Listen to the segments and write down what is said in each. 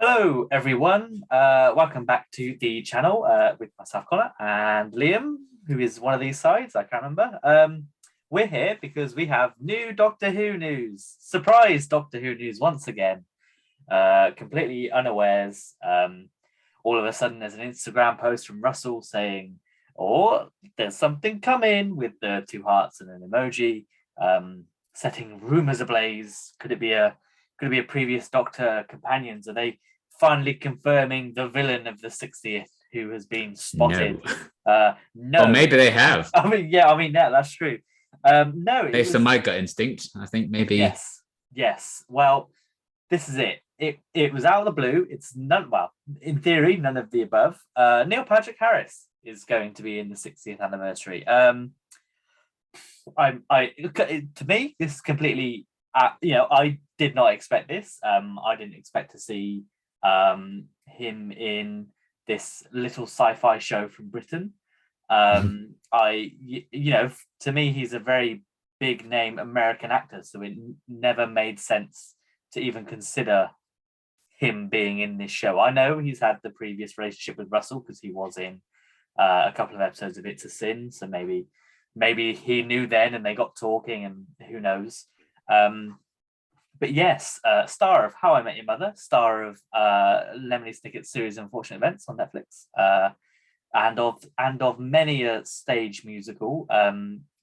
Hello, everyone. Welcome back to the channel with myself, Connor, and Liam, who is one of these sides. I can't remember. We're here because we have new Doctor Who news. Surprise Doctor Who news once again. Completely unawares. All of a sudden, there's an Instagram post from Russell saying, "Oh, there's something coming," with the two hearts and an emoji, setting rumors ablaze. Could it be a previous Doctor companions? Are they finally confirming the villain of the 60th who has been spotted? No. Or maybe they have. Yeah, that's true. No, Based on my gut instinct, I think maybe. Yes. Well, this is it. It was out of the blue. It's none. Well, in theory, none of the above. Neil Patrick Harris is going to be in the 60th anniversary. To me, this is completely. I did not expect this. I didn't expect to see him in this little sci-fi show from Britain. To me, he's a very big name American actor, so it never made sense to even consider him being in this show. I know he's had the previous relationship with Russell because he was in a couple of episodes of It's a Sin, so maybe he knew then and they got talking, and who knows. But yes, star of How I Met Your Mother, star of Lemony Snicket's series Unfortunate Events on Netflix, and of many a stage musical.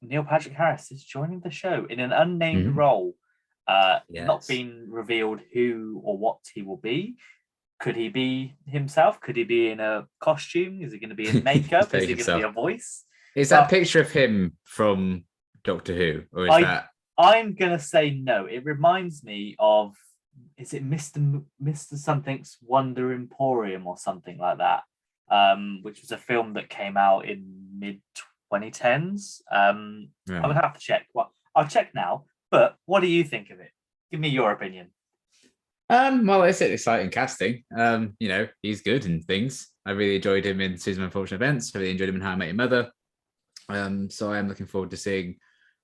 Neil Patrick Harris is joining the show in an unnamed role. Yes. Not been revealed who or what he will be. Could he be himself? Could he be in a costume? Is he going to be in makeup? Is he going to be a voice? Is that a picture of him from Doctor Who, or is that? I'm gonna say no. It reminds me of, is it Mr. Something's Wonder Emporium or something like that, which was a film that came out in mid 2010s. I would have to check. Well, I'll check now. But what do you think of it? Give me your opinion. Well, it's an exciting casting. He's good in things. I really enjoyed him in Season of Unfortunate Events. I really enjoyed him in How I Met Your Mother. So I am looking forward to seeing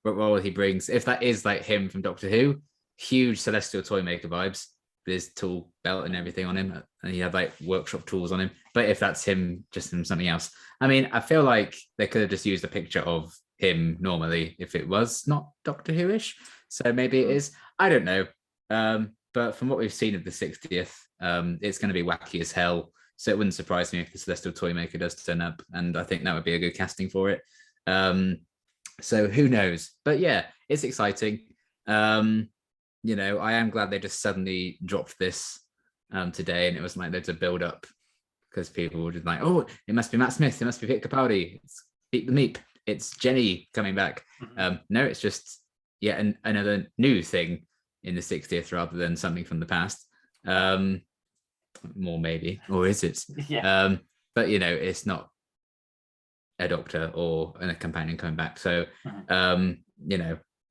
what role he brings. If that is like him from Doctor Who, huge Celestial Toymaker vibes with his tool belt and everything on him, and he had like workshop tools on him. But if that's him, just in something else, I mean, I feel like they could have just used a picture of him normally if it was not Doctor Who-ish. So maybe it is. I don't know. But from what we've seen of the 60th, it's going to be wacky as hell. So it wouldn't surprise me if the Celestial Toymaker does turn up, and I think that would be a good casting for it. So who knows? But yeah, it's exciting. I am glad they just suddenly dropped this today, and it was like there's a build up because people were just like, "Oh, it must be Matt Smith, it must be Vic Capaldi, it's Beat the Meep, it's Jenny coming back." No, it's just another new thing in the 60th rather than something from the past. More maybe, or is it? Yeah. But it's not a doctor or a companion coming back. So,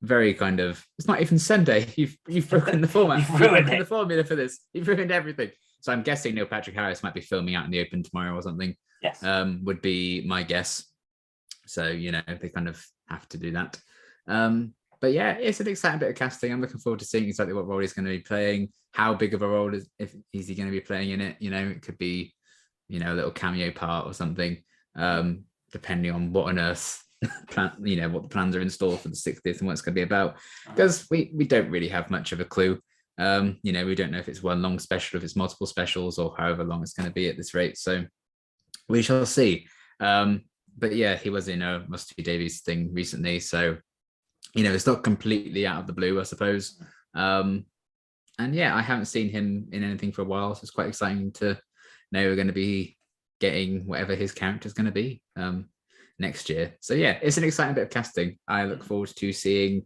very kind of, it's not even Sunday. You've broken the format. You've broken the formula for this. You've ruined everything. So I'm guessing Neil Patrick Harris might be filming out in the open tomorrow or something. Yes. Would be my guess. So, they kind of have to do that. But yeah, it's an exciting bit of casting. I'm looking forward to seeing exactly what role he's going to be playing. How big of a role is he going to be playing in it? It could be, a little cameo part or something. Depending on what on earth plan, what the plans are in store for the 60th and what it's going to be about, because we don't really have much of a clue. We don't know if it's one long special, if it's multiple specials, or however long it's going to be at this rate. So we shall see. But yeah, he was in a Rusty Davies thing recently, so it's not completely out of the blue, I suppose. And yeah, I haven't seen him in anything for a while, so it's quite exciting to know we're going to be getting whatever his character is going to be next year. So yeah, it's an exciting bit of casting. I look forward to seeing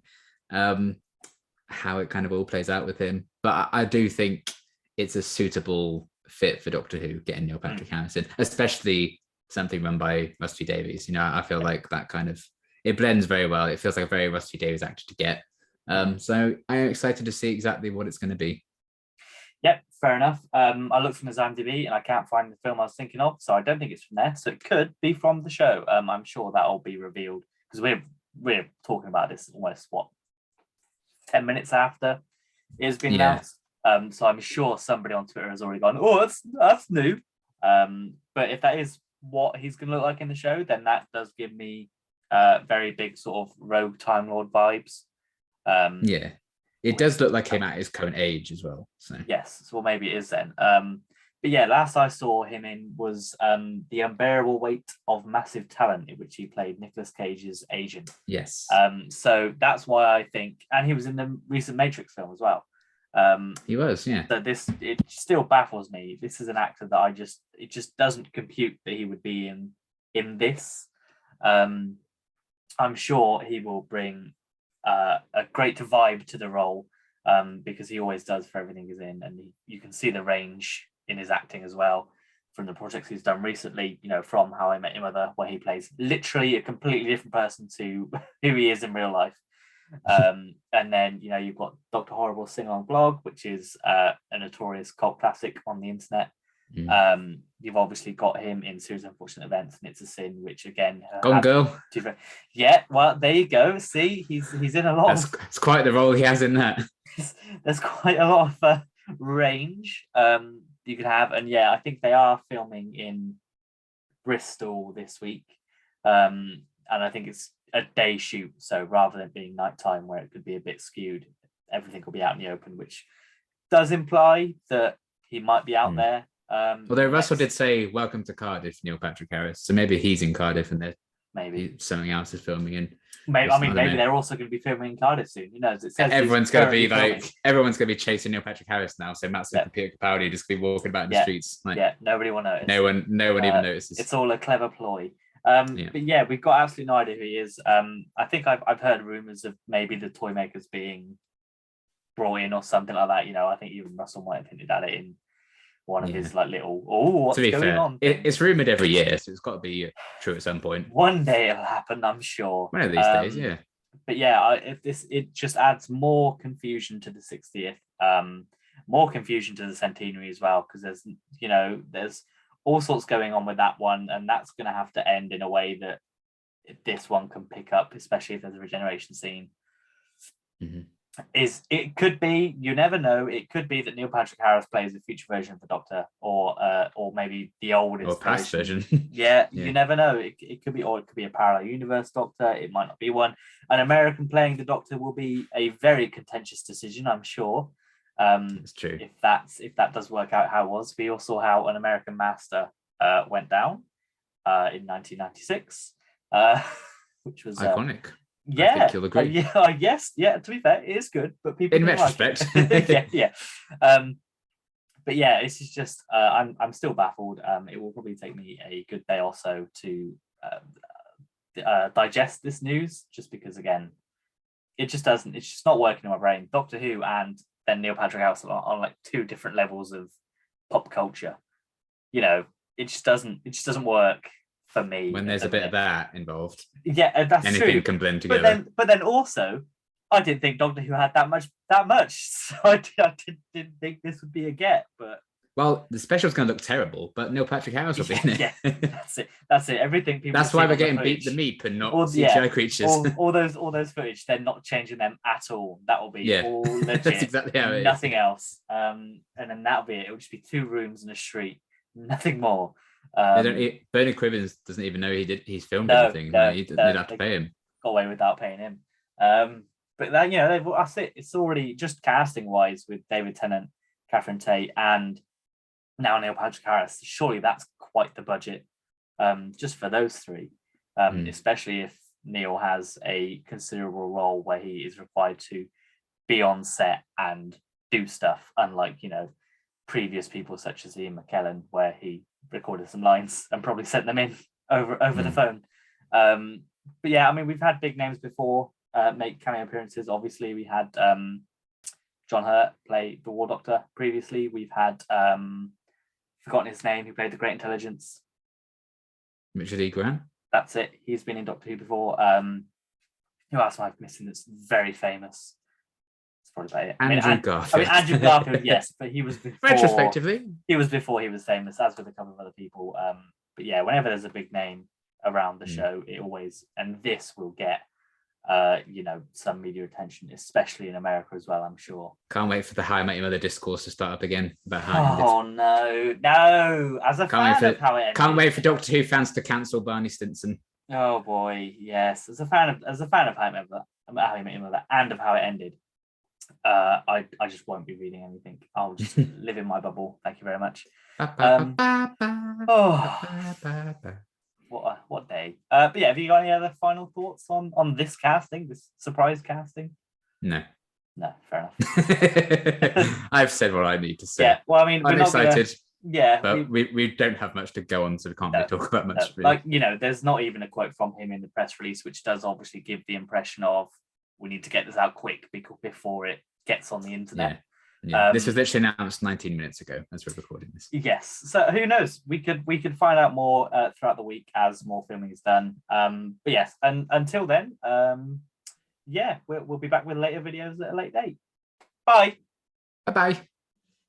how it kind of all plays out with him. But I do think it's a suitable fit for Doctor Who, getting Neil Patrick Harris in, especially something run by Rusty Davies. I feel like that kind of, it blends very well. It feels like a very Rusty Davies actor to get. So I am excited to see exactly what it's going to be. Yep, fair enough. I looked from his IMDb and I can't find the film I was thinking of, so I don't think it's from there. So it could be from the show. I'm sure that'll be revealed because we're talking about this almost 10 minutes after it's been announced. So I'm sure somebody on Twitter has already gone, oh, that's new. But if that is what he's going to look like in the show, then that does give me very big sort of Rogue Time Lord vibes. Yeah, it does look like him at his current age as well. So yes, well maybe it is then. But yeah, last I saw him in was The Unbearable Weight of Massive Talent, in which he played Nicolas Cage's agent. yes, So that's why I think, and he was in the recent Matrix film as well. he was. Yeah, That it still baffles me. This is an actor that it just doesn't compute that he would be in this. I'm sure he will bring a great vibe to the role, because he always does for everything he's in, and you can see the range in his acting as well from the projects he's done recently. From How I Met Your Mother, where he plays literally a completely different person to who he is in real life. And then you've got Dr. Horrible Sing Along Blog, which is a notorious cult classic on the internet. You've obviously got him in Series of Unfortunate Events and It's a Sin, which again, Gone Girl. Yeah, well, there you go. See, he's in a lot. It's quite the role he has in that. There's quite a lot of range you could have, and yeah, I think they are filming in Bristol this week, and I think it's a day shoot, so rather than being nighttime where it could be a bit skewed, everything will be out in the open, which does imply that he might be out there. Although Russell did say welcome to Cardiff, Neil Patrick Harris, so maybe he's in Cardiff and maybe something else is filming in. Maybe they're also going to be filming in Cardiff soon. It says everyone's going to be chasing Neil Patrick Harris now. So Matt Smith and Peter Capaldi just be walking about in the streets. Nobody will notice. No one even notices. It's all a clever ploy. But yeah, we've got absolutely no idea who he is. I think I've heard rumors of maybe the toy makers being brought in or something like that. I think even Russell might have hinted at it in one of his little what's going on. It's rumored every year, so it's got to be true at some point. One day it'll happen, I'm sure. One of these days, yeah. But yeah, it just adds more confusion to the 60th, more confusion to the centenary as well, because there's all sorts going on with that one, and that's going to have to end in a way that this one can pick up, especially if there's a regeneration scene. Mm-hmm. It could be, you never know, it could be that Neil Patrick Harris plays a future version of the Doctor, or maybe the oldest or past version. yeah, you never know. It could be, or it could be a parallel universe Doctor. It might not be one. An American playing the Doctor will be a very contentious decision, I'm sure. It's true. If that does work out how it was. We all saw how An American Master went down in 1996, which was iconic. Yeah, I think you'll agree. Yes. To be fair, it is good, but people in retrospect, yeah. But yeah, this is just I'm still baffled. It will probably take me a good day or so to digest this news, just because again, it's just not working in my brain. Doctor Who and then Neil Patrick Harris on like two different levels of pop culture. It just doesn't work for me. When there's a bit of that involved. Yeah, that's anything true. Can blend together. But then also, I didn't think Doctor Who had that much. So I didn't think this would be a get. But well, the special's going to look terrible, but Neil Patrick Harris will be in it. Yeah, that's it. Everything people. That's why we're getting beat the meep and not CGI creatures. All those footage, they're not changing them at all. That will be all legit. That's exactly how it is. Nothing else. And then that'll be it. It'll just be 2 rooms and a street. Nothing more. Bernard Cribbins doesn't even know he's filmed anything. They'd have to pay him. Got away without paying him. But that that's it. It's already just casting wise with David Tennant, Catherine Tate, and now Neil Patrick Harris. Surely that's quite the budget, just for those 3. Especially if Neil has a considerable role where he is required to be on set and do stuff, unlike previous people such as Ian McKellen, where he recorded some lines and probably sent them in over the phone. But yeah, I mean, we've had big names before make cameo appearances. Obviously, we had John Hurt play the War Doctor previously. We've had forgotten his name, who played the Great Intelligence. Richard E. Grant. That's it. He's been in Doctor Who before. Who else am I missing that's very famous? Probably about it. Andrew Garfield. Andrew Garfield, yes, but he was before. Retrospectively, he was before he was famous, as with a couple of other people. But yeah, whenever there's a big name around the show, it always, and this will get some media attention, especially in America as well, I'm sure. Can't wait for the How I Met Your Mother discourse to start up again about how it ended. Oh no! As a fan of how it ended, can't wait for Doctor Who fans to cancel Barney Stinson. Oh boy, yes. As a fan of How I Met Your Mother and of how it ended, I just won't be reading anything. I'll just live in my bubble. Thank you very much. What day? But yeah, have you got any other final thoughts on this casting, this surprise casting? No, fair enough. I've said what I need to say. Yeah, well, I mean, I'm excited. But we don't have much to go on, so we can't really talk about much. Really. Like, there's not even a quote from him in the press release, which does obviously give the impression of we need to get this out quick before it gets on the internet. Yeah. This was literally announced 19 minutes ago as we're recording this. Yes, so who knows? We could find out more throughout the week as more filming is done. But yes, and until then, we'll be back with later videos at a late date. Bye. Bye.